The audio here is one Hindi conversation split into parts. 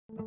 Hello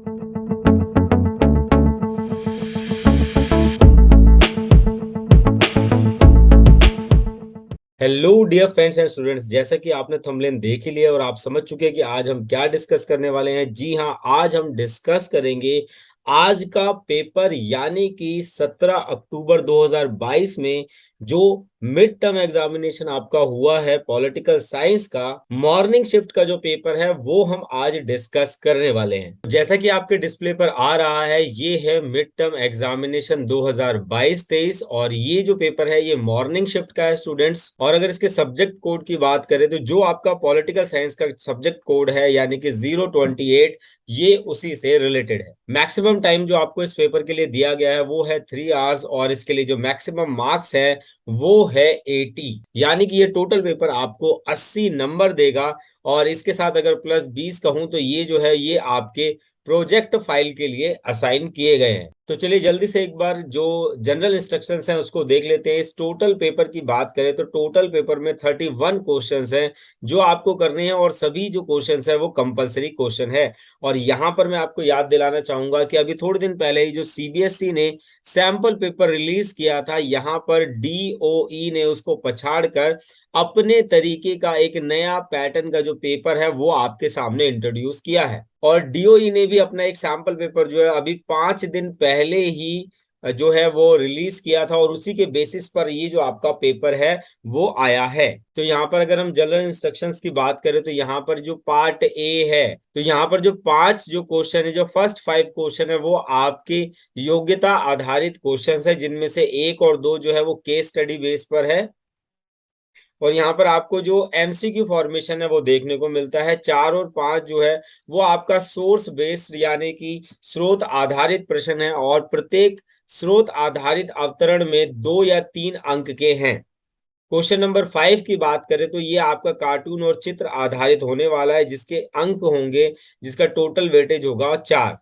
dear friends and students, जैसा कि आपने थंबनेल देख ही लिया और आप समझ चुके हैं कि आज हम क्या डिस्कस करने वाले हैं। जी हाँ, आज हम डिस्कस करेंगे आज का पेपर यानी कि 17 अक्टूबर 2022 में जो मिड टर्म एग्जामिनेशन आपका हुआ है पॉलिटिकल साइंस का मॉर्निंग शिफ्ट का जो पेपर है वो हम आज डिस्कस करने वाले हैं। जैसा कि आपके डिस्प्ले पर आ रहा है, ये है मिड टर्म एग्जामिनेशन 2022-23 और ये जो पेपर है ये मॉर्निंग शिफ्ट का है स्टूडेंट्स। और अगर इसके सब्जेक्ट कोड की बात करें तो जो आपका पॉलिटिकल साइंस का सब्जेक्ट कोड है यानी कि 028, ये उसी से रिलेटेड है। मैक्सिमम टाइम जो आपको इस पेपर के लिए दिया गया है वो है 3 आवर्स और इसके लिए जो मैक्सिमम मार्क्स है वो है 80, यानी कि ये टोटल पेपर आपको 80 नंबर देगा। और इसके साथ अगर प्लस 20 कहूं तो ये जो है ये आपके प्रोजेक्ट फाइल के लिए असाइन किए गए हैं। तो चलिए जल्दी से एक बार जो जनरल इंस्ट्रक्शंस हैं उसको देख लेते हैं। इस टोटल पेपर की बात करें तो टोटल पेपर में 31 क्वेश्चंस हैं जो आपको करने हैं और सभी जो क्वेश्चंस हैं वो कंपलसरी क्वेश्चन है। और यहाँ पर मैं आपको याद दिलाना चाहूंगा कि अभी थोड़े दिन पहले ही जो सीबीएसई ने सैंपल पेपर रिलीज किया था, यहाँ पर डीओई ने उसको पछाड़कर अपने तरीके का एक नया पैटर्न का जो पेपर है वो आपके सामने इंट्रोड्यूस किया है। और डीओई ने भी अपना एक सैंपल पेपर जो है अभी 5 दिन पहले ही जो है वो रिलीज किया था और उसी के बेसिस पर ये जो आपका पेपर है वो आया है। तो यहाँ पर अगर हम जनरल इंस्ट्रक्शंस की बात करें तो यहाँ पर जो पार्ट ए है, तो यहाँ पर जो 5 जो क्वेश्चन है, जो फर्स्ट 5 क्वेश्चन है वो आपके योग्यता आधारित क्वेश्चंस है, जिनमें से 1 और 2 जो है वो केस स्टडी बेस पर है। और यहाँ पर आपको जो एमसीक्यू फॉर्मेशन है वो देखने को मिलता है। 4 और 5 जो है वो आपका सोर्स बेस्ड यानी कि स्रोत आधारित प्रश्न है और प्रत्येक स्रोत आधारित अवतरण में 2 या 3 अंक के हैं। क्वेश्चन नंबर 5 की बात करें तो ये आपका कार्टून और चित्र आधारित होने वाला है, जिसके अंक होंगे, जिसका टोटल वेटेज होगा 4।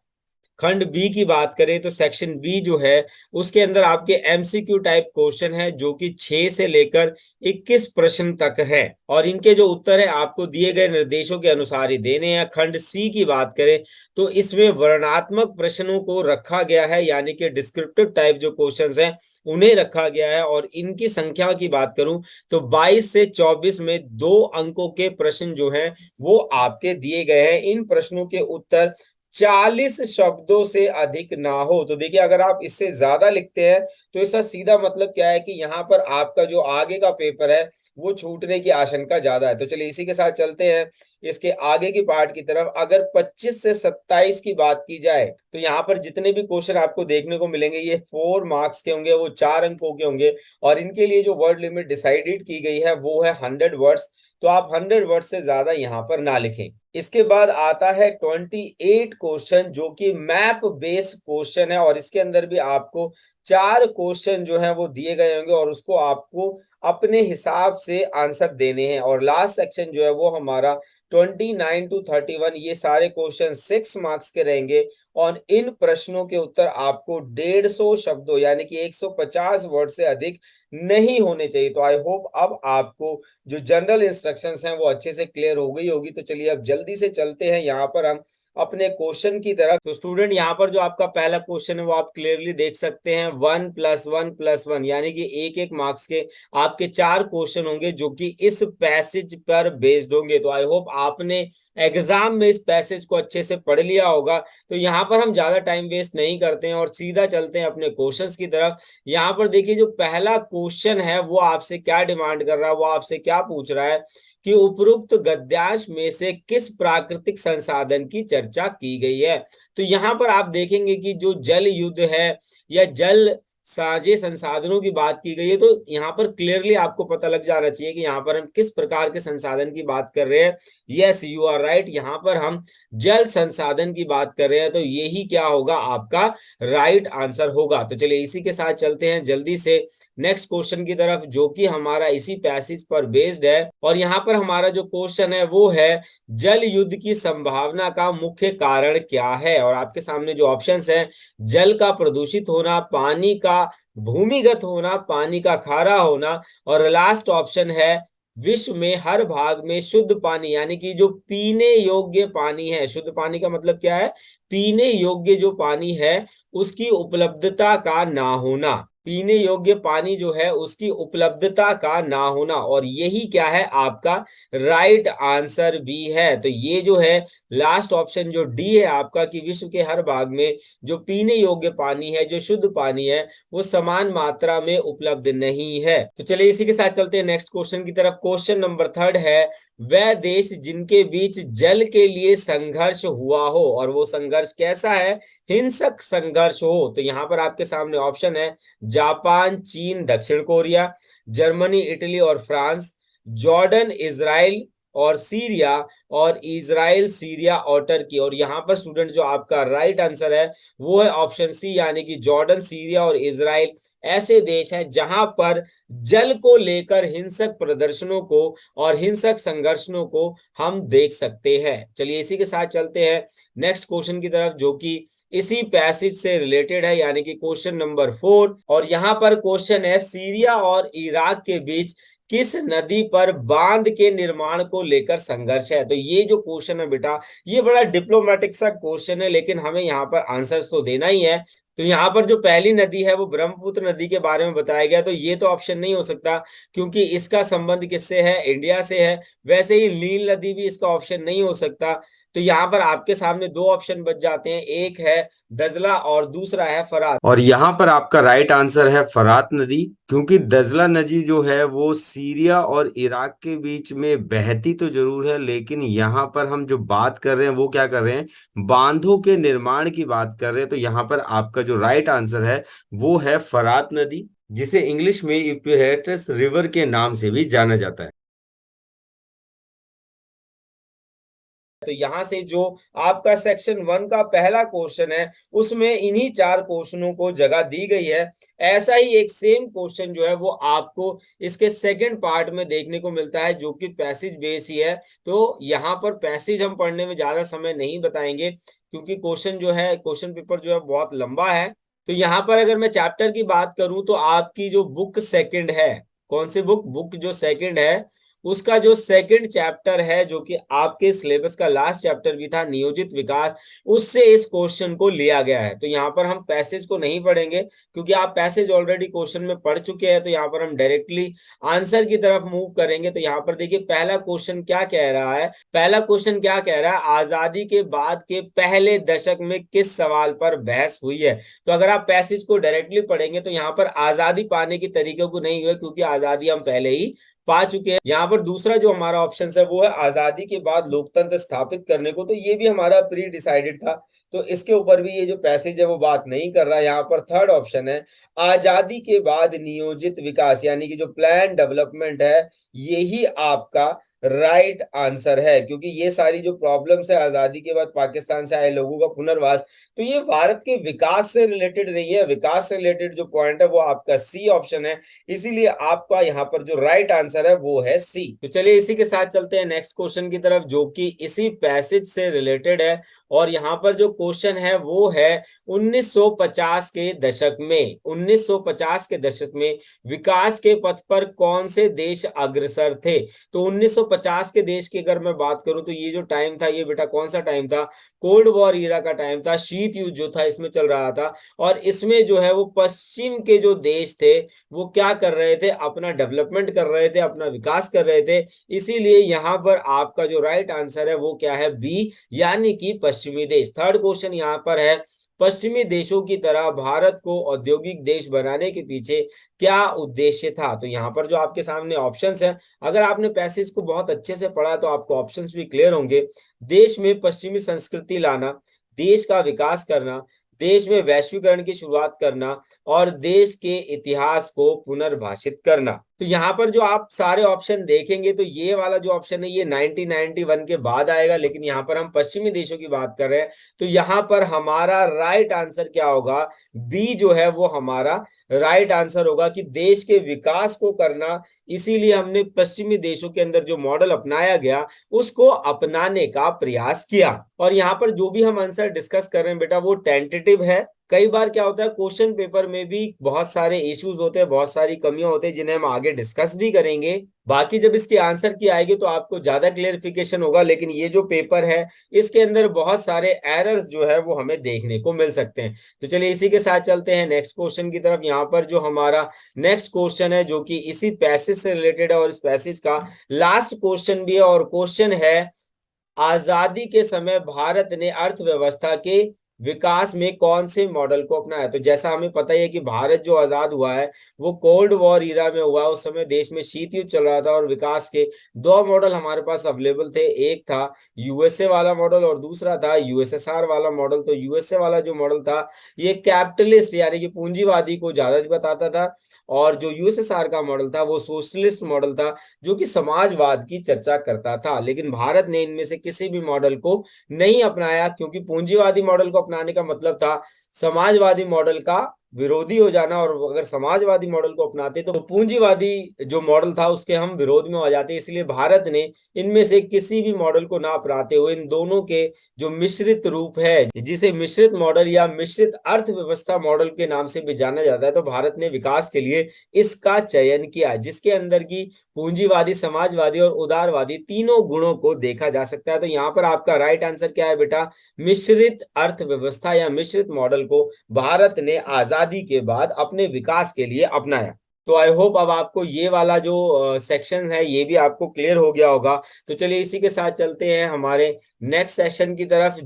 खंड बी की बात करें तो सेक्शन बी जो है उसके अंदर आपके एमसीक्यू टाइप क्वेश्चन है जो कि 6 से लेकर 21 प्रश्न तक है और इनके जो उत्तर है आपको दिए गए निर्देशों के अनुसार ही देने हैं। खंड सी की बात करें तो इसमें वर्णनात्मक प्रश्नों को रखा गया है यानी कि डिस्क्रिप्टिव टाइप जो क्वेश्चंस हैं उन्हें रखा गया है। और इनकी संख्या की बात करूं तो 22 से 24 में 2 अंकों के प्रश्न जो हैं वो आपके दिए गए हैं। इन प्रश्नों के उत्तर 40 शब्दों से अधिक ना हो। तो देखिए अगर आप इससे ज्यादा लिखते हैं तो इसका सीधा मतलब क्या है कि यहाँ पर आपका जो आगे का पेपर है वो छूटने की आशंका ज्यादा है। तो चलिए इसी के साथ चलते हैं इसके आगे की पार्ट की तरफ। अगर 25 से 27 की बात की जाए तो यहाँ पर जितने भी क्वेश्चन आपको देखने को मिलेंगे ये 4 मार्क्स के होंगे, वो 4 अंकों के होंगे और इनके लिए जो वर्ड लिमिट डिसाइडेड की गई है वो है 100 वर्ड्स। तो आप 100 वर्ड से ज्यादा यहाँ पर ना लिखें। इसके बाद आता है 28 क्वेश्चन जो कि मैप बेस्ड क्वेश्चन है और इसके अंदर भी आपको 4 क्वेश्चन जो है वो दिए गए होंगे और उसको आपको अपने हिसाब से आंसर देने हैं। और लास्ट सेक्शन जो है वो हमारा 29 to 31, ये सारे क्वेश्चन 6 मार्क्स के रहेंगे और इन प्रश्नों के उत्तर आपको 150 शब्दों यानी कि 150 वर्ड से अधिक नहीं होने चाहिए। तो आई होप अब आपको जो जनरल इंस्ट्रक्शंस हैं वो अच्छे से क्लियर हो गई होगी। तो चलिए अब जल्दी से चलते हैं यहाँ पर हम अपने क्वेश्चन की तरफ। तो स्टूडेंट यहाँ पर जो आपका पहला क्वेश्चन है वो आप क्लियरली देख सकते हैं, 1+1+1 यानी कि एक एक मार्क्स के आपके 4 क्वेश्चन होंगे जो कि इस पैसेज पर बेस्ड होंगे। तो आई होप आपने एग्जाम में इस पैसेज को अच्छे से पढ़ लिया होगा। तो यहाँ पर हम ज्यादा टाइम वेस्ट नहीं करते हैं और सीधा चलते हैं अपने क्वेश्चंस की तरफ। यहाँ पर देखिए जो पहला क्वेश्चन है वो आपसे क्या डिमांड कर रहा है, वो आपसे क्या पूछ रहा है कि उपरोक्त गद्यांश में से किस प्राकृतिक संसाधन की चर्चा की गई है। तो यहाँ पर आप देखेंगे कि जो जल युद्ध है या जल साझे संसाधनों की बात की गई है, तो यहाँ पर क्लियरली आपको पता लग जाना चाहिए कि यहाँ पर हम किस प्रकार के संसाधन की बात कर रहे हैं। यस यू आर राइट, यहाँ पर हम जल संसाधन की बात कर रहे हैं, तो यही क्या होगा आपका राइट आंसर होगा। तो चलिए इसी के साथ चलते हैं जल्दी से नेक्स्ट क्वेश्चन की तरफ जो कि हमारा इसी पैसेज पर बेस्ड है। और यहाँ पर हमारा जो क्वेश्चन है वो है जल युद्ध की संभावना का मुख्य कारण क्या है। और आपके सामने जो ऑप्शंस हैं, जल का प्रदूषित होना, पानी का भूमिगत होना, पानी का खारा होना और लास्ट ऑप्शन है विश्व में हर भाग में शुद्ध पानी यानी कि जो पीने योग्य पानी है, शुद्ध पानी का मतलब क्या है, पीने योग्य जो पानी है उसकी उपलब्धता का ना होना, पीने योग्य पानी जो है उसकी उपलब्धता का ना होना, और यही क्या है आपका राइट आंसर भी है। तो ये जो है लास्ट ऑप्शन जो डी है आपका, कि विश्व के हर भाग में जो पीने योग्य पानी है, जो शुद्ध पानी है, वो समान मात्रा में उपलब्ध नहीं है। तो चलिए इसी के साथ चलते हैं नेक्स्ट क्वेश्चन की तरफ। क्वेश्चन नंबर थर्ड है, वह देश जिनके बीच जल के लिए संघर्ष हुआ हो, और वो संघर्ष कैसा है, हिंसक संघर्ष हो। तो यहां पर आपके सामने ऑप्शन है जापान, चीन, दक्षिण कोरिया, जर्मनी, इटली और फ्रांस, जॉर्डन, इजराइल और सीरिया, और इजराइल, सीरिया और टर्की। और यहां पर स्टूडेंट जो आपका राइट आंसर है वो है ऑप्शन सी, यानी कि जॉर्डन, सीरिया और इजराइल ऐसे देश हैं जहां पर जल को लेकर हिंसक प्रदर्शनों को और हिंसक संघर्षों को हम देख सकते हैं। चलिए इसी के साथ चलते हैं नेक्स्ट क्वेश्चन की तरफ, जो कि इसी पैसेज से रिलेटेड है, यानी कि क्वेश्चन नंबर 4। और यहां पर क्वेश्चन है, सीरिया और इराक के बीच किस नदी पर बांध के निर्माण को लेकर संघर्ष है। तो ये जो क्वेश्चन है बेटा, ये बड़ा डिप्लोमेटिक सा क्वेश्चन है, लेकिन हमें यहाँ पर आंसर्स तो देना ही है। तो यहाँ पर जो पहली नदी है वो ब्रह्मपुत्र नदी के बारे में बताया गया, तो ये तो ऑप्शन नहीं हो सकता, क्योंकि इसका संबंध किससे है, इंडिया से है। वैसे ही नील नदी भी इसका ऑप्शन नहीं हो सकता। तो यहाँ पर आपके सामने दो ऑप्शन बच जाते हैं, एक है दजला और दूसरा है फरात। और यहाँ पर आपका राइट आंसर है फरात नदी, क्योंकि दजला नदी जो है वो सीरिया और इराक के बीच में बहती तो जरूर है, लेकिन यहाँ पर हम जो बात कर रहे हैं वो क्या कर रहे हैं, बांधों के निर्माण की बात कर रहे हैं। तो यहाँ पर आपका जो राइट आंसर है वो है फरात नदी, जिसे इंग्लिश में यूफ्रेटिस रिवर के नाम से भी जाना जाता है। तो यहां से जो आपका सेक्शन 1 का पहला क्वेश्चन है उसमें इन्हीं चार क्वेश्चनों को जगह दी गई है। ऐसा ही एक सेम क्वेश्चन जो है वो आपको इसके सेकंड पार्ट में देखने को मिलता है, जो कि पैसेज बेस ही है। तो यहाँ पर पैसेज हम पढ़ने में ज्यादा समय नहीं बताएंगे, क्योंकि क्वेश्चन जो है, क्वेश्चन पेपर जो है बहुत लंबा है। तो यहाँ पर अगर मैं चैप्टर की बात करूं तो आपकी जो बुक सेकंड है, कौन सी बुक, बुक जो सेकंड है उसका जो सेकंड चैप्टर है, जो कि आपके सिलेबस का लास्ट चैप्टर भी था, नियोजित विकास, उससे इस क्वेश्चन को लिया गया है। तो यहाँ पर हम पैसेज को नहीं पढ़ेंगे, क्योंकि आप पैसेज ऑलरेडी क्वेश्चन में पढ़ चुके हैं। तो यहाँ पर हम डायरेक्टली आंसर की तरफ मूव करेंगे। तो यहाँ पर देखिए पहला क्वेश्चन क्या कह रहा है, पहला क्वेश्चन क्या कह रहा है, आजादी के बाद के पहले दशक में किस सवाल पर बहस हुई है। तो अगर आप पैसेज को डायरेक्टली पढ़ेंगे तो यहाँ पर आजादी पाने के तरीके को नहीं हुए, क्योंकि आजादी हम पहले ही पा चुके हैं। यहाँ पर दूसरा जो हमारा ऑप्शन है वो है आजादी के बाद लोकतंत्र स्थापित करने को, तो ये भी हमारा प्री डिसाइडेड था, तो इसके ऊपर भी ये जो पैसेज है वो बात नहीं कर रहा है। यहाँ पर थर्ड ऑप्शन है आजादी के बाद नियोजित विकास, यानी कि जो प्लान डेवलपमेंट है, यही आपका राइट आंसर है, क्योंकि ये सारी जो प्रॉब्लम्स है आजादी के बाद पाकिस्तान से आए लोगों का पुनर्वास, तो ये भारत के विकास से रिलेटेड नहीं है। विकास से रिलेटेड जो पॉइंट है वो आपका सी ऑप्शन है, इसीलिए आपका यहाँ पर जो राइट आंसर है वो है सी। तो चलिए इसी के साथ चलते हैं नेक्स्ट क्वेश्चन की तरफ, जो कि इसी पैसेज से रिलेटेड है। और यहाँ पर जो क्वेश्चन है वो है 1950 के दशक में, 1950 के दशक में विकास के पथ पर कौन से देश अग्रसर थे। तो 1950 के देश की अगर मैं बात करूं तो ये जो टाइम था ये बेटा कौन सा टाइम था, कोल्ड वॉर ईरा का टाइम था, शीत युद्ध जो था इसमें चल रहा था। और इसमें जो है वो पश्चिम के जो देश थे वो क्या कर रहे थे, अपना डेवलपमेंट कर रहे थे, अपना विकास कर रहे थे। इसीलिए यहाँ पर आपका जो राइट आंसर है वो क्या है, बी, यानी कि पश्चिमी देश। थर्ड क्वेश्चन यहाँ पर है, पश्चिमी देशों की तरह भारत को औद्योगिक देश बनाने के पीछे क्या उद्देश्य था। तो यहाँ पर जो आपके सामने ऑप्शंस हैं, अगर आपने पैसेज को बहुत अच्छे से पढ़ा तो आपको ऑप्शंस भी क्लियर होंगे। देश में पश्चिमी संस्कृति लाना, देश का विकास करना, देश में वैश्वीकरण की शुरुआत करना, और देश के इतिहास को पुनर्भाषित करना। तो यहाँ पर जो आप सारे ऑप्शन देखेंगे तो ये वाला जो ऑप्शन है ये 1991 के बाद आएगा, लेकिन यहाँ पर हम पश्चिमी देशों की बात कर रहे हैं। तो यहाँ पर हमारा राइट आंसर क्या होगा, बी जो है वो हमारा राइट आंसर होगा, कि देश के विकास को करना। इसीलिए हमने पश्चिमी देशों के अंदर जो मॉडल अपनाया गया उसको अपनाने का प्रयास किया। और यहाँ पर जो भी हम आंसर डिस्कस कर रहे हैं बेटा वो टेंटेटिव है, कई बार क्या होता है क्वेश्चन पेपर में भी बहुत सारे इश्यूज होते हैं, बहुत सारी कमियां होती हैं जिन्हें हम आगे डिस्कस भी करेंगे। बाकी जब इसके आंसर की आएगी तो आपको ज्यादा क्लेरिफिकेशन होगा, लेकिन ये जो पेपर है इसके अंदर बहुत सारे एरर्स जो है वो हमें देखने को मिल सकते हैं। तो चलिए इसी के साथ चलते हैं नेक्स्ट क्वेश्चन की तरफ। यहाँ पर जो हमारा नेक्स्ट क्वेश्चन है जो कि इसी पैसेज से रिलेटेड है और इस पैसेज का लास्ट क्वेश्चन भी है, और क्वेश्चन है आजादी के समय भारत ने अर्थव्यवस्था के विकास में कौन से मॉडल को अपनाया। तो जैसा हमें पता ही है कि भारत जो आजाद हुआ है वो कोल्ड वॉर ईरा में हुआ। उस समय देश में शीत युद्ध चल रहा था और विकास के दो मॉडल हमारे पास अवेलेबल थे, एक था यूएसए वाला मॉडल और दूसरा था यूएसएसआर वाला मॉडल। तो यूएसए वाला जो मॉडल था ये कैपिटलिस्ट यानी कि पूंजीवादी को ज्यादा बताता था, और जो यूएसएसआर का मॉडल था वो सोशलिस्ट मॉडल था जो कि समाजवाद की चर्चा करता था। लेकिन भारत ने इनमें से किसी भी मॉडल को नहीं अपनाया, क्योंकि पूंजीवादी मॉडल को अपनाने का मतलब था समाजवादी मॉडल का विरोधी हो जाना, और अगर समाजवादी मॉडल को अपनाते तो पूंजीवादी जो मॉडल था उसके हम विरोध में हो जाते। इसलिए भारत ने इनमें से किसी भी मॉडल को ना अपनाते हुए इन दोनों के जो मिश्रित रूप है, जिसे मिश्रित मॉडल या मिश्रित अर्थव्यवस्था मॉडल के नाम से भी जाना जाता है, तो भारत ने विकास के लिए इसका चयन किया, जिसके अंदर की पूंजीवादी, समाजवादी और उदारवादी तीनों गुणों को देखा जा सकता है। तो यहाँ पर आपका राइट आंसर क्या है बेटा? मिश्रित अर्थव्यवस्था या मिश्रित मॉडल को भारत ने आजादी के बाद अपने विकास के लिए अपनाया। तो आई होप अब आपको ये वाला जो सेक्शन है ये भी आपको क्लियर हो गया होगा। तो चलिए इसी के साथ चलते हैं हमारे नेक्स्ट सेशन की तरफ,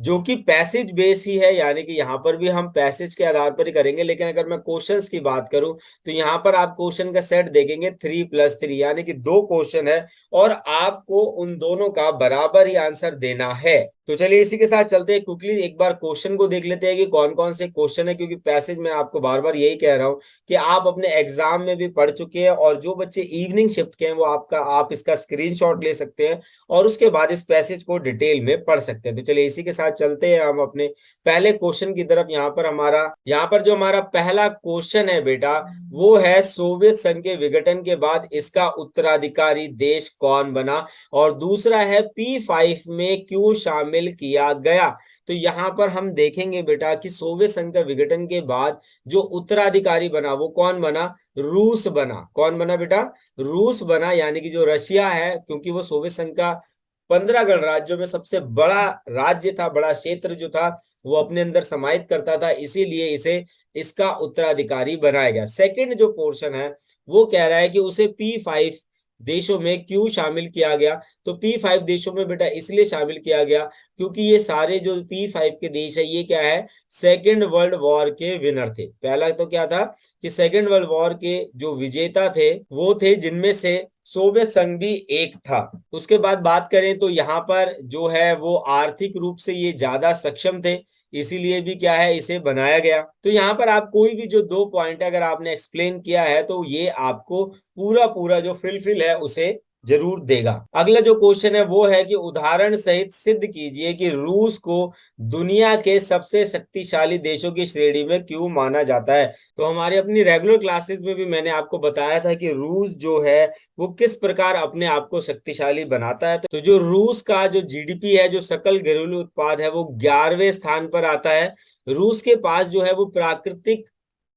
जो कि पैसेज बेस ही है, यानी कि यहाँ पर भी हम पैसेज के आधार पर ही करेंगे। लेकिन अगर मैं क्वेश्चंस की बात करूं तो यहाँ पर आप क्वेश्चन का सेट देखेंगे 3+3, यानी कि दो क्वेश्चन है और आपको उन दोनों का बराबर ही आंसर देना है। तो चलिए इसी के साथ चलते हैं, क्विकली एक बार क्वेश्चन को देख लेते हैं कि कौन कौन से क्वेश्चन है, क्योंकि पैसेज में आपको बार बार यही कह रहा हूं कि आप अपने एग्जाम में भी पढ़ चुके हैं, और जो बच्चे इवनिंग शिफ्ट के हैं वो आप इसका स्क्रीनशॉट ले सकते हैं और उसके बाद इस पैसेज को डिटेल में पढ़ सकते हैं। तो चलिए इसी के साथ चलते हैं हम अपने पहले क्वेश्चन की तरफ। यहाँ पर जो हमारा पहला क्वेश्चन है बेटा वो है, सोवियत संघ के विघटन के बाद इसका उत्तराधिकारी देश कौन बना, और दूसरा है P5 में क्यों शामिल किया गया। तो यहाँ पर हम देखेंगे बेटा कि सोवियत संघ का विघटन के बाद जो उत्तराधिकारी बना वो कौन बना? रूस बना। कौन बना बेटा? रूस बना, यानी कि जो रशिया है, क्योंकि वो सोवियत संघ का 15 गणराज्यों में सबसे बड़ा राज्य था, बड़ा क्षेत्र जो था वो अपने अंदर समाहित करता था, इसीलिए इसे इसका उत्तराधिकारी बनाया गया। सेकंड जो पोर्शन है वो कह रहा है कि उसे P5 देशों में क्यों शामिल किया गया। तो P5 देशों में बेटा इसलिए शामिल किया गया क्योंकि ये सारे जो P5 के देश है ये क्या है? सेकेंड वर्ल्ड वॉर के विनर थे। पहला तो क्या था कि सेकेंड वर्ल्ड वॉर के जो विजेता थे वो थे, जिनमें से सोवियत संघ भी एक था। उसके बाद बात करें तो यहाँ पर जो है वो आर्थिक रूप से ये ज्यादा सक्षम थे, इसीलिए भी क्या है इसे बनाया गया। तो यहाँ पर आप कोई भी जो दो पॉइंट अगर आपने एक्सप्लेन किया है तो ये आपको पूरा पूरा जो फिल है उसे जरूर देगा। अगला जो क्वेश्चन है वो है कि उदाहरण सहित सिद्ध कीजिए कि रूस को दुनिया के सबसे शक्तिशाली देशों की श्रेणी में क्यों माना जाता है। तो हमारे अपनी रेगुलर क्लासेस में भी मैंने आपको बताया था कि रूस जो है वो किस प्रकार अपने आप को शक्तिशाली बनाता है। तो जो रूस का जो जीडीपी है, जो सकल घरेलू उत्पाद है, वो 11वें स्थान पर आता है। रूस के पास जो है वो प्राकृतिक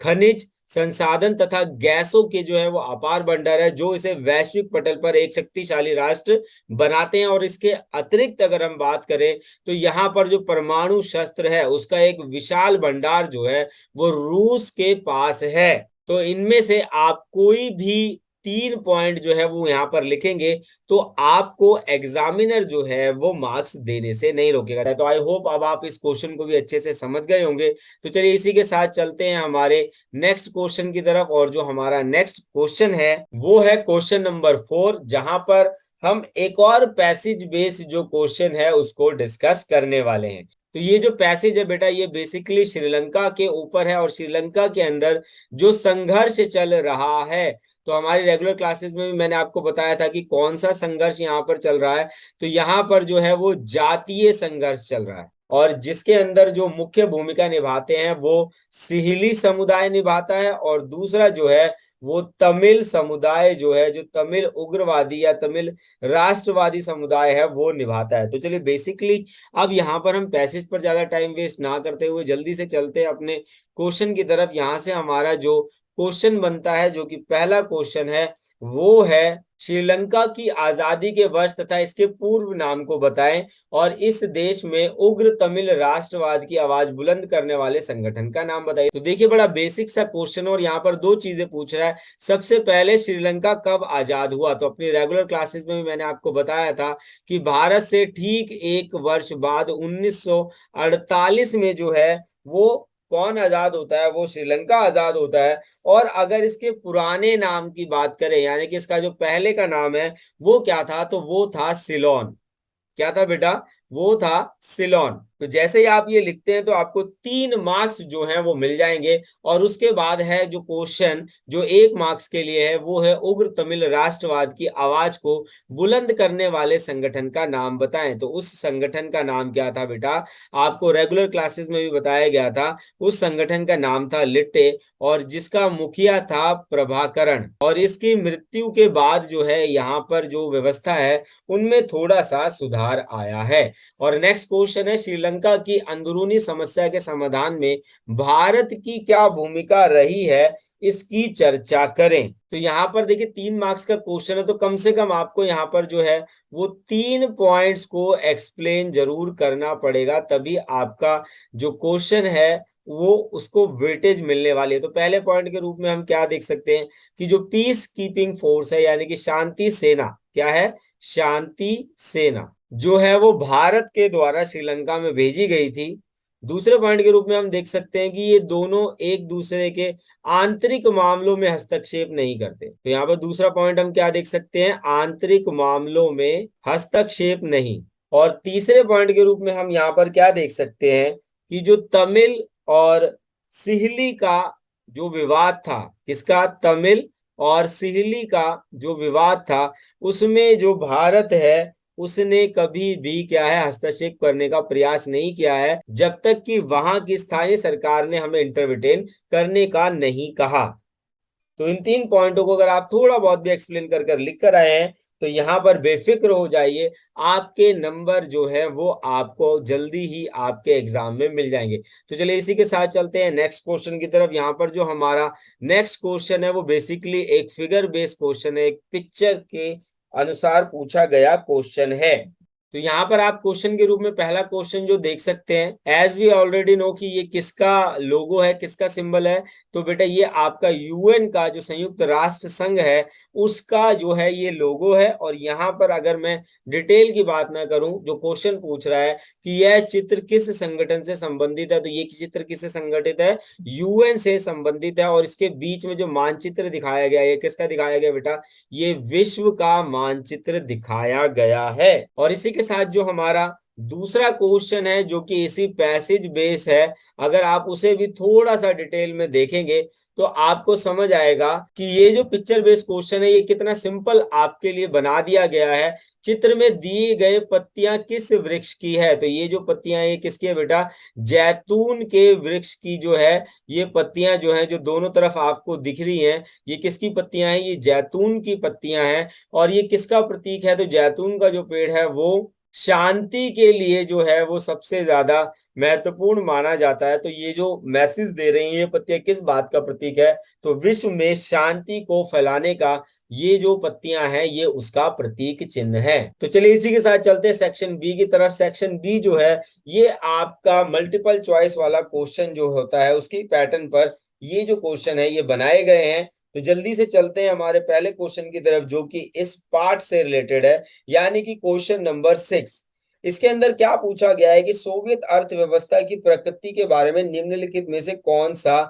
खनिज संसाधन तथा गैसों के जो है वो अपार भंडार है, जो इसे वैश्विक पटल पर एक शक्तिशाली राष्ट्र बनाते हैं। और इसके अतिरिक्त अगर हम बात करें तो यहाँ पर जो परमाणु शस्त्र है उसका एक विशाल भंडार जो है वो रूस के पास है। तो इनमें से आप कोई भी 3 पॉइंट जो है वो यहाँ पर लिखेंगे तो आपको एग्जामिनर जो है वो मार्क्स देने से नहीं रोकेगा। तो आई होप अब आप इस क्वेश्चन को भी अच्छे से समझ गए होंगे। तो चलिए इसी के साथ चलते हैं हमारे नेक्स्ट क्वेश्चन की तरफ, और जो हमारा नेक्स्ट क्वेश्चन है वो है क्वेश्चन नंबर 4, जहां पर हम एक और पैसेज बेस्ड जो क्वेश्चन है उसको डिस्कस करने वाले हैं। तो ये जो पैसेज है बेटा ये बेसिकली श्रीलंका के ऊपर है, और श्रीलंका के अंदर जो संघर्ष चल रहा है, तो हमारी रेगुलर क्लासेस में भी मैंने आपको बताया था कि कौन सा संघर्ष यहाँ पर चल रहा है। तो यहाँ पर जो है वो जातीय संघर्ष चल रहा है, और जिसके अंदर जो मुख्य भूमिका निभाते हैं वो सिहिली समुदाय निभाता है, और दूसरा जो है वो तमिल समुदाय जो है, जो तमिल उग्रवादी या तमिल राष्ट्रवादी समुदाय है, वो निभाता है। तो चलिए बेसिकली अब यहाँ पर हम पैसेज पर ज्यादा टाइम वेस्ट ना करते हुए जल्दी से चलते हैं अपने क्वेश्चन की तरफ। यहाँ से हमारा जो क्वेश्चन बनता है, जो कि पहला क्वेश्चन है, वो है श्रीलंका की आजादी के वर्ष तथा इसके पूर्व नाम को बताएं और इस देश में उग्र तमिल राष्ट्रवाद की आवाज बुलंद करने वाले संगठन का नाम बताइए। तो देखिए बड़ा बेसिक सा क्वेश्चन और यहाँ पर दो चीजें पूछ रहा है। सबसे पहले श्रीलंका कब आजाद हुआ, तो अपनी रेगुलर क्लासेस में भी मैंने आपको बताया था कि भारत से ठीक एक वर्ष बाद 1948 में जो है वो कौन आजाद होता है, वो श्रीलंका आजाद होता है। और अगर इसके पुराने नाम की बात करें, यानी कि इसका जो पहले का नाम है वो क्या था, तो वो था सिलोन। क्या था बेटा, वो था सिलोन। तो जैसे ही आप ये लिखते हैं तो आपको 3 मार्क्स जो हैं वो मिल जाएंगे। और उसके बाद है जो क्वेश्चन जो 1 मार्क्स के लिए है, वो है उग्र तमिल राष्ट्रवाद की आवाज को बुलंद करने वाले संगठन का नाम बताएं। तो उस संगठन का नाम क्या था बेटा, आपको रेगुलर क्लासेस में भी बताया गया था। उस संगठन का नाम था लिट्टे और जिसका मुखिया था प्रभाकरण। और इसकी मृत्यु के बाद जो है यहाँ पर जो व्यवस्था है उनमें थोड़ा सा सुधार आया है। और नेक्स्ट क्वेश्चन है, श्रीलंका की अंदरूनी समस्या के समाधान में भारत की क्या भूमिका रही है, इसकी चर्चा करें। तो यहाँ पर देखिए 3 मार्क्स का क्वेश्चन है, तो कम से कम आपको यहाँ पर जो है वो 3 पॉइंट्स को एक्सप्लेन जरूर करना पड़ेगा, तभी आपका जो क्वेश्चन है वो उसको वेटेज मिलने वाली है। तो पहले पॉइंट के रूप में हम क्या देख सकते हैं कि जो पीस कीपिंग फोर्स है, यानी कि शांति सेना, क्या है, शांति सेना जो है वो भारत के द्वारा श्रीलंका में भेजी गई थी। दूसरे पॉइंट के रूप में हम देख सकते हैं कि ये दोनों एक दूसरे के आंतरिक मामलों में हस्तक्षेप नहीं करते। तो यहाँ पर दूसरा पॉइंट हम क्या देख सकते हैं, आंतरिक मामलों में हस्तक्षेप नहीं। और तीसरे पॉइंट के रूप में हम यहाँ पर क्या देख सकते हैं कि जो तमिल और सिहली का जो विवाद था, किसका, तमिल और सिहली का जो विवाद था, उसमें जो भारत है उसने कभी भी क्या है, हस्तक्षेप करने का प्रयास नहीं किया है, जब तक कि वहां की स्थानीय सरकार ने हमें इंटरविटेन करने का नहीं कहा। तो इन 3 पॉइंटों को अगर आप थोड़ा बहुत भी एक्सप्लेन कर कर लिख कर आए हैं तो यहाँ पर बेफिक्र हो जाइए, आपके नंबर जो है वो आपको जल्दी ही आपके एग्जाम में मिल जाएंगे। तो चलिए इसी के साथ चलते हैं नेक्स्ट क्वेश्चन की तरफ। यहाँ पर जो हमारा नेक्स्ट क्वेश्चन है वो बेसिकली एक फिगर बेस्ड क्वेश्चन है, एक पिक्चर के अनुसार पूछा गया क्वेश्चन है। तो यहाँ पर आप क्वेश्चन के रूप में पहला क्वेश्चन जो देख सकते हैं, एज वी ऑलरेडी नो कि ये किसका लोगो है, किसका सिंबल है, तो बेटा ये आपका यूएन का जो संयुक्त राष्ट्र संघ है उसका जो है ये लोगो है। और यहाँ पर अगर मैं डिटेल की बात ना करूं, जो क्वेश्चन पूछ रहा है कि यह चित्र किस संगठन से संबंधित है, तो ये चित्र किससे संगठित है, यूएन से संबंधित है। और इसके बीच में जो मानचित्र दिखाया गया, ये किसका दिखाया गया बेटा, ये विश्व का मानचित्र दिखाया गया है। और इसी के साथ जो हमारा दूसरा क्वेश्चन है जो कि इसी पैसेज बेस है, अगर आप उसे भी थोड़ा सा डिटेल में देखेंगे तो आपको समझ आएगा कि ये जो पिक्चर बेस्ड क्वेश्चन है ये कितना सिंपल आपके लिए बना दिया गया है। चित्र में दिए गए पत्तियां किस वृक्ष की है, तो ये जो पत्तियां ये किसकी है बेटा, जैतून के वृक्ष की जो है ये पत्तियां जो है, जो दोनों तरफ आपको दिख रही हैं, ये किसकी पत्तियां हैं, ये जैतून की पत्तियां हैं। और ये किसका प्रतीक है, तो जैतून का जो पेड़ है वो शांति के लिए जो है वो सबसे ज्यादा महत्वपूर्ण माना जाता है। तो ये जो मैसेज दे रही है ये पत्तियां किस बात का प्रतीक है, तो विश्व में शांति को फैलाने का ये जो पत्तियां हैं ये उसका प्रतीक चिन्ह है। तो चलिए इसी के साथ चलते हैं सेक्शन बी की तरफ। सेक्शन बी जो है ये आपका मल्टीपल चॉइस वाला क्वेश्चन जो होता है उसकी पैटर्न पर ये जो क्वेश्चन है ये बनाए गए हैं। तो जल्दी से चलते हैं हमारे पहले क्वेश्चन की तरफ जो कि इस पार्ट से रिलेटेड है, यानी कि क्वेश्चन नंबर 6। इसके अंदर क्या पूछा गया है कि सोवियत अर्थव्यवस्था की प्रकृति के बारे में निम्नलिखित में से कौन सा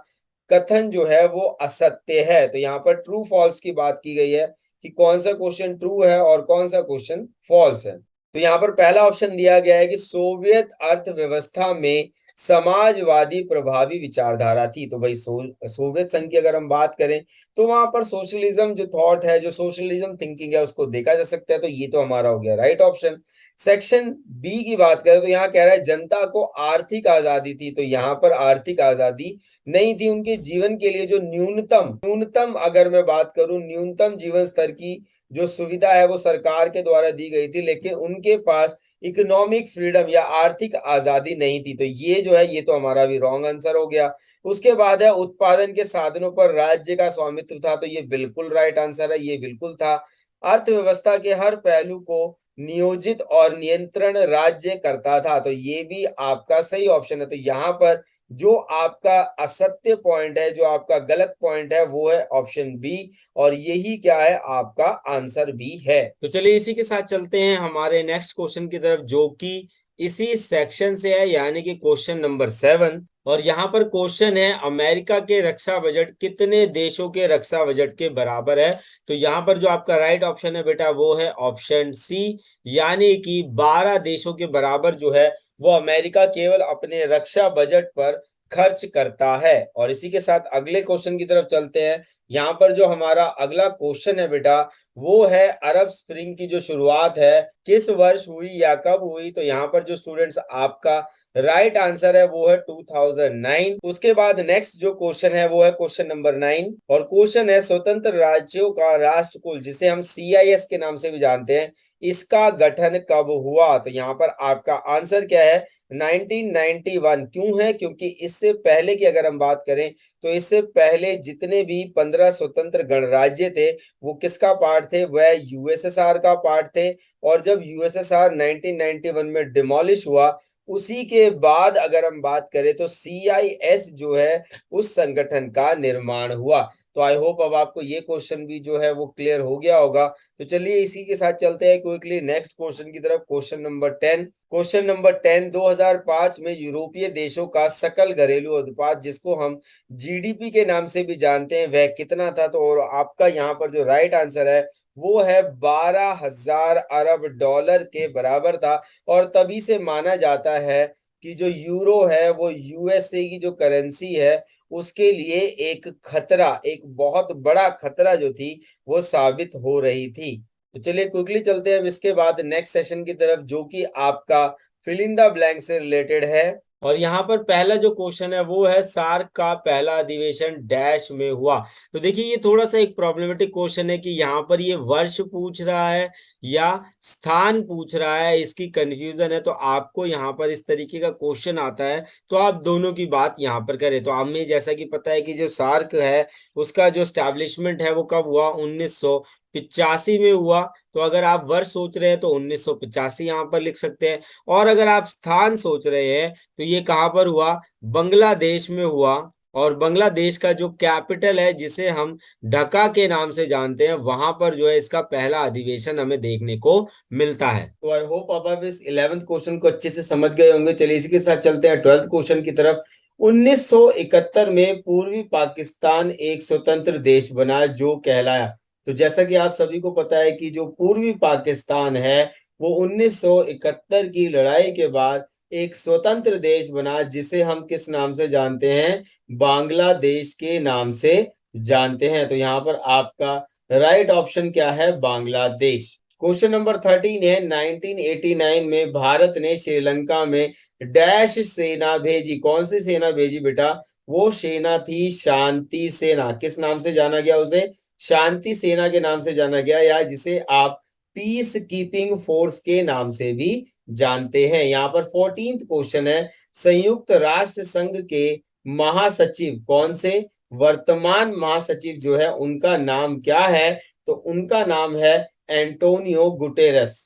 कथन जो है वो असत्य है। तो यहाँ पर ट्रू फॉल्स की बात की गई है कि कौन सा क्वेश्चन ट्रू है और कौन सा क्वेश्चन फॉल्स है। तो यहाँ पर पहला ऑप्शन दिया गया है कि सोवियत अर्थव्यवस्था में समाजवादी प्रभावी विचारधारा थी। तो भाई सोवियत संघ की अगर हम बात करें तो वहां पर सोशलिज्म जो थॉट है, जो सोशलिज्म थिंकिंग है उसको देखा जा सकता है। तो ये तो हमारा हो गया राइट ऑप्शन। सेक्शन बी की बात करें तो यहाँ कह रहा है जनता को आर्थिक आजादी थी, तो यहाँ पर आर्थिक आजादी नहीं थी। उनके जीवन के लिए जो न्यूनतम न्यूनतम अगर मैं बात करूं, न्यूनतम जीवन स्तर की जो सुविधा है वो सरकार के द्वारा दी गई थी, लेकिन उनके पास इकोनॉमिक फ्रीडम या आर्थिक आजादी नहीं थी। तो ये जो है ये तो हमारा भी रॉन्ग आंसर हो गया। उसके बाद है उत्पादन के साधनों पर राज्य का स्वामित्व था, तो ये बिल्कुल राइट आंसर है, ये बिल्कुल था। अर्थव्यवस्था के हर पहलू को नियोजित और नियंत्रण राज्य करता था, तो ये भी आपका सही ऑप्शन है। तो यहाँ पर जो आपका असत्य पॉइंट है, जो आपका गलत पॉइंट है, वो है ऑप्शन बी, और यही क्या है आपका आंसर भी है। तो चलिए इसी के साथ चलते हैं हमारे नेक्स्ट क्वेश्चन की तरफ, जो कि इसी सेक्शन से है, यानी कि क्वेश्चन नंबर 7। और यहाँ पर क्वेश्चन है, अमेरिका के रक्षा बजट कितने देशों के रक्षा बजट के बराबर है? तो यहाँ पर जो आपका राइट ऑप्शन है बेटा वो है ऑप्शन सी, यानी कि 12 देशों के बराबर जो है वो अमेरिका केवल अपने रक्षा बजट पर खर्च करता है। और इसी के साथ अगले क्वेश्चन की तरफ चलते हैं। यहाँ पर जो हमारा अगला क्वेश्चन है बेटा वो है, अरब स्प्रिंग की जो शुरुआत है किस वर्ष हुई या कब हुई? तो यहाँ पर जो स्टूडेंट्स आपका राइट आंसर है वो है 2009। उसके बाद नेक्स्ट जो क्वेश्चन है वो है क्वेश्चन नंबर 9, और क्वेश्चन है स्वतंत्र राज्यों का राष्ट्रकुल, जिसे हम सीआईएस के नाम से भी जानते हैं, इसका गठन कब हुआ? तो यहाँ पर आपका आंसर क्या है? 1991। क्यों है? क्योंकि इससे पहले की अगर हम बात करें तो इससे पहले जितने भी 15 स्वतंत्र गणराज्य थे वो किसका पार्ट थे? वह यूएसएसआर का पार्ट थे। और जब यूएसएसआर 1991 में डिमोलिश हुआ, उसी के बाद अगर हम बात करें तो सीआईएस जो है उस संगठन का निर्माण हुआ। तो आई होप अब आपको ये क्वेश्चन भी जो है वो क्लियर हो गया होगा। तो चलिए इसी के साथ चलते हैं क्विकली नेक्स्ट क्वेश्चन की तरफ। Question number 10। क्वेश्चन नंबर 10, 2005 में यूरोपीय देशों का सकल घरेलू उत्पाद, जिसको हम जीडीपी के नाम से भी जानते हैं, वह कितना था? तो और आपका यहाँ पर जो राइट आंसर है वो है 12,000 अरब डॉलर के बराबर था। और तभी से माना जाता है कि जो यूरो है वो यूएसए की जो करेंसी है उसके लिए एक खतरा, एक बहुत बड़ा खतरा जो थी वो साबित हो रही थी। तो चलिए क्विकली चलते हैं अब इसके बाद नेक्स्ट सेशन की तरफ, जो कि आपका फिल इन द ब्लैंक से रिलेटेड है। और यहाँ पर पहला जो क्वेश्चन है वो है, सार्क का पहला अधिवेशन डैश में हुआ? तो देखिए ये थोड़ा सा एक प्रॉब्लमेटिक क्वेश्चन है कि यहाँ पर ये वर्ष पूछ रहा है या स्थान पूछ रहा है, इसकी कंफ्यूजन है। तो आपको यहाँ पर इस तरीके का क्वेश्चन आता है तो आप दोनों की बात यहाँ पर करें। तो हमें जैसा कि पता है कि जो सार्क है उसका जो स्टैब्लिशमेंट है वो कब हुआ? 1985 में हुआ। तो अगर आप वर्ष सोच रहे हैं तो 1985 यहाँ पर लिख सकते हैं। और अगर आप स्थान सोच रहे हैं तो ये कहाँ पर हुआ? बांग्लादेश में हुआ। और बांग्लादेश का जो कैपिटल है, जिसे हम ढाका के नाम से जानते हैं, वहां पर जो है इसका पहला अधिवेशन हमें देखने को मिलता है। तो आई होप अब आप इस 11th क्वेश्चन को अच्छे से समझ गए होंगे। चलिए इसी के साथ चलते हैं 12th क्वेश्चन की तरफ। 1971 में पूर्वी पाकिस्तान एक स्वतंत्र देश बना जो कहलाया। तो जैसा कि आप सभी को पता है कि जो पूर्वी पाकिस्तान है वो 1971 की लड़ाई के बाद एक स्वतंत्र देश बना, जिसे हम किस नाम से जानते हैं? बांग्लादेश के नाम से जानते हैं। तो यहाँ पर आपका राइट ऑप्शन क्या है? बांग्लादेश। क्वेश्चन नंबर 13 है, 1989 में भारत ने श्रीलंका में डैश सेना भेजी। कौन सी सेना भेजी बेटा? वो सेना थी शांति सेना। किस नाम से जाना गया उसे? शांति सेना के नाम से जाना गया, या जिसे आप पीस कीपिंग फोर्स के नाम से भी जानते हैं। यहाँ पर 14th क्वेश्चन है, संयुक्त राष्ट्र संघ के महासचिव कौन से? वर्तमान महासचिव जो है उनका नाम क्या है? तो उनका नाम है एंटोनियो गुटेरस।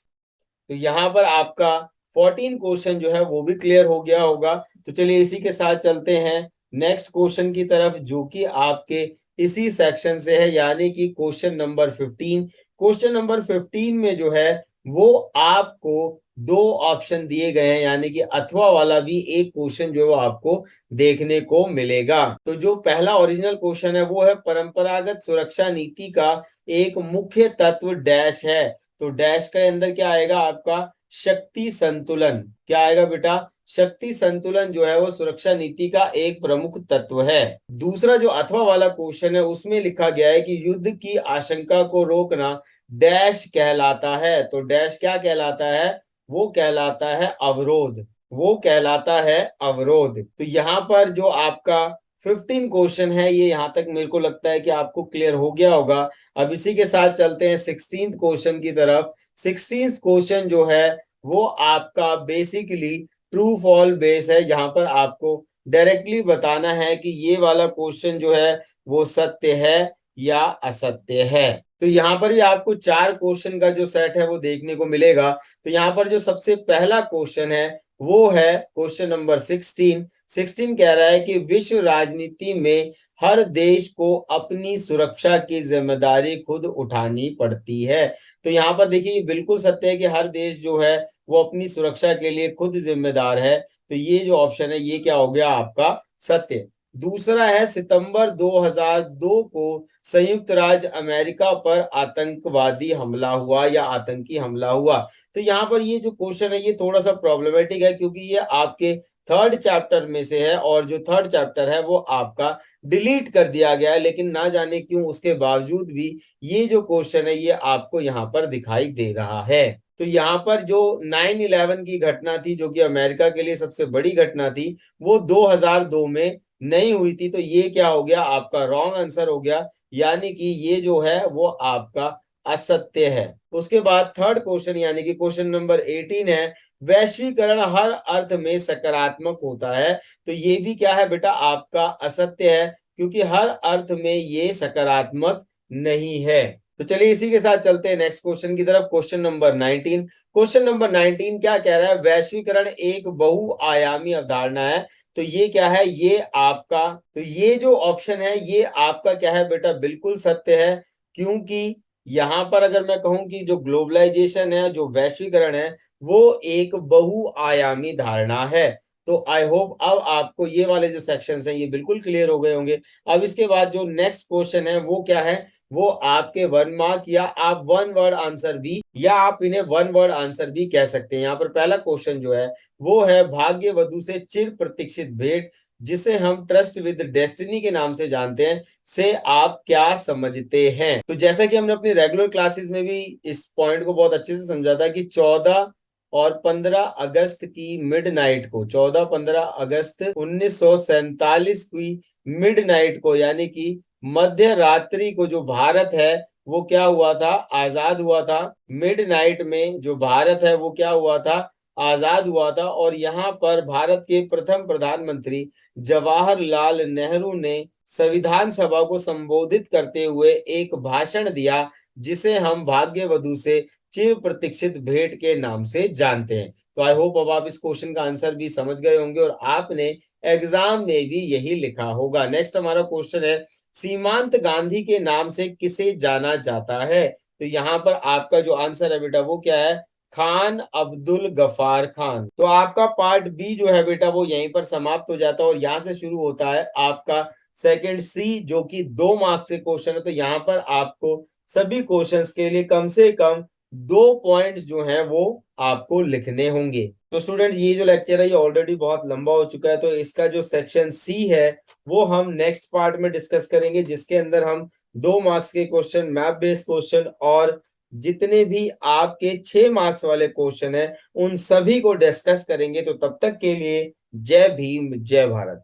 तो यहाँ पर आपका 14 क्वेश्चन जो है वो भी क्लियर हो गया होगा। तो चलिए इसी के साथ चलते हैं नेक्स्ट क्वेश्चन की तरफ, जो कि आपके इसी सेक्शन से है, यानी कि क्वेश्चन नंबर 15। क्वेश्चन नंबर 15 में जो है वो आपको दो ऑप्शन दिए गए हैं, यानी कि अथवा वाला भी एक क्वेश्चन जो है वो आपको देखने को मिलेगा। तो जो पहला ओरिजिनल क्वेश्चन है वो है, परंपरागत सुरक्षा नीति का एक मुख्य तत्व डैश है। तो डैश के अंदर क्या आएगा आपका? शक्ति संतुलन। क्या आएगा बेटा? शक्ति संतुलन जो है वो सुरक्षा नीति का एक प्रमुख तत्व है। दूसरा जो अथवा वाला क्वेश्चन है उसमें लिखा गया है कि युद्ध की आशंका को रोकना डैश कहलाता है। तो डैश क्या कहलाता है? वो कहलाता है अवरोध, वो कहलाता है अवरोध। तो यहाँ पर जो आपका 15 क्वेश्चन है, ये यहाँ तक मेरे को लगता है कि आपको क्लियर हो गया होगा। अब इसी के साथ चलते हैं 16th क्वेश्चन की तरफ। 16th क्वेश्चन जो है वो आपका बेसिकली ट्रू फॉल बेस है। यहाँ पर आपको डायरेक्टली बताना है कि ये वाला क्वेश्चन जो है वो सत्य है या असत्य है। तो यहाँ पर भी आपको 4 क्वेश्चन का जो सेट है वो देखने को मिलेगा। तो यहाँ पर जो सबसे पहला क्वेश्चन है वो है क्वेश्चन नंबर 16। 16 कह रहा है कि विश्व राजनीति में हर देश को अपनी सुरक्षा की जिम्मेदारी खुद उठानी पड़ती है। तो यहाँ पर देखिए बिल्कुल सत्य है कि हर देश जो है वो अपनी सुरक्षा के लिए खुद जिम्मेदार है। तो ये जो ऑप्शन है ये क्या हो गया आपका सत्य। दूसरा है सितंबर 2002 को संयुक्त राज्य अमेरिका पर आतंकवादी हमला हुआ या आतंकी हमला हुआ। तो यहाँ पर ये जो क्वेश्चन है ये थोड़ा सा प्रॉब्लमेटिक है, क्योंकि ये आपके थर्ड चैप्टर में से है और जो थर्ड चैप्टर है वो आपका डिलीट कर दिया गया है, लेकिन ना जाने क्यों उसके बावजूद भी ये जो क्वेश्चन है ये आपको यहाँ पर दिखाई दे रहा है। तो यहाँ पर जो 9/11 की घटना थी जो कि अमेरिका के लिए सबसे बड़ी घटना थी, वो 2002 में नहीं हुई थी। तो ये क्या हो गया आपका रॉन्ग आंसर हो गया, यानी कि ये जो है वो आपका असत्य है। उसके बाद थर्ड क्वेश्चन यानी कि क्वेश्चन नंबर 18 है, वैश्वीकरण हर अर्थ में सकारात्मक होता है। तो ये भी क्या है बेटा आपका असत्य है, क्योंकि हर अर्थ में ये सकारात्मक नहीं है। तो चलिए इसी के साथ चलते हैं नेक्स्ट क्वेश्चन की तरफ। Question number 19। क्वेश्चन नंबर 19 क्या कह रहा है, वैश्वीकरण एक बहुआयामी अवधारणा है। तो ये क्या है, ये आपका, तो ये जो ऑप्शन है ये आपका क्या है बेटा बिल्कुल सत्य है। क्योंकि यहां पर अगर मैं कहूं कि जो ग्लोबलाइजेशन है, जो वैश्वीकरण है, वो एक बहुआयामी धारणा है। तो आई होप अब आपको ये वाले जो सेक्शंस हैं ये बिल्कुल क्लियर हो गए होंगे। अब इसके बाद जो नेक्स्ट क्वेश्चन है वो क्या है, वो आपके 1 मार्क या आप 1 वर्ड आंसर भी, या आप इन्हें 1 वर्ड आंसर भी कह सकते हैं। यहाँ पर पहला क्वेश्चन जो है वो है, भाग्य वधु से चिर प्रतीक्षित भेंट जिसे हम ट्रस्ट विद डेस्टिनी के नाम से जानते हैं, से आप क्या समझते हैं। तो जैसा कि हमने अपनी रेगुलर क्लासेस में भी इस पॉइंट को बहुत अच्छे से समझा था कि 14 और 15 अगस्त की मिडनाइट को, 14-15 अगस्त 1947 की मिडनाइट को, यानी कि मध्य रात्रि को जो भारत है वो क्या हुआ था, आजाद हुआ था। मिडनाइट में जो भारत है वो क्या हुआ था, आजाद हुआ था। और यहाँ पर भारत के प्रथम प्रधानमंत्री जवाहरलाल नेहरू ने संविधान सभा को संबोधित करते हुए एक भाषण दिया, जिसे हम भाग्य वधु से चिर प्रतीक्षित भेंट के नाम से जानते हैं। तो आई होप अब आप इस क्वेश्चन का आंसर भी समझ गए होंगे और आपने एग्जाम में भी यही लिखा होगा। नेक्स्ट हमारा क्वेश्चन है, सीमांत गांधी के नाम से किसे जाना जाता है। तो यहाँ पर आपका जो आंसर है बेटा वो क्या है, खान अब्दुल गफार खान। तो आपका पार्ट बी जो है बेटा वो यहीं पर समाप्त हो जाता है और यहाँ से शुरू होता है आपका सेकंड सी, जो कि 2 मार्क्स से क्वेश्चन है। तो यहाँ पर आपको सभी क्वेश्चंस के लिए कम से कम 2 पॉइंट्स जो हैं वो आपको लिखने होंगे। तो स्टूडेंट ये जो लेक्चर है ये ऑलरेडी बहुत लंबा हो चुका है, तो इसका जो सेक्शन सी है वो हम नेक्स्ट पार्ट में डिस्कस करेंगे, जिसके अंदर हम 2 मार्क्स के क्वेश्चन, मैप बेस्ड क्वेश्चन और जितने भी आपके 6 मार्क्स वाले क्वेश्चन है उन सभी को डिस्कस करेंगे। तो तब तक के लिए जय भीम, जय भारत।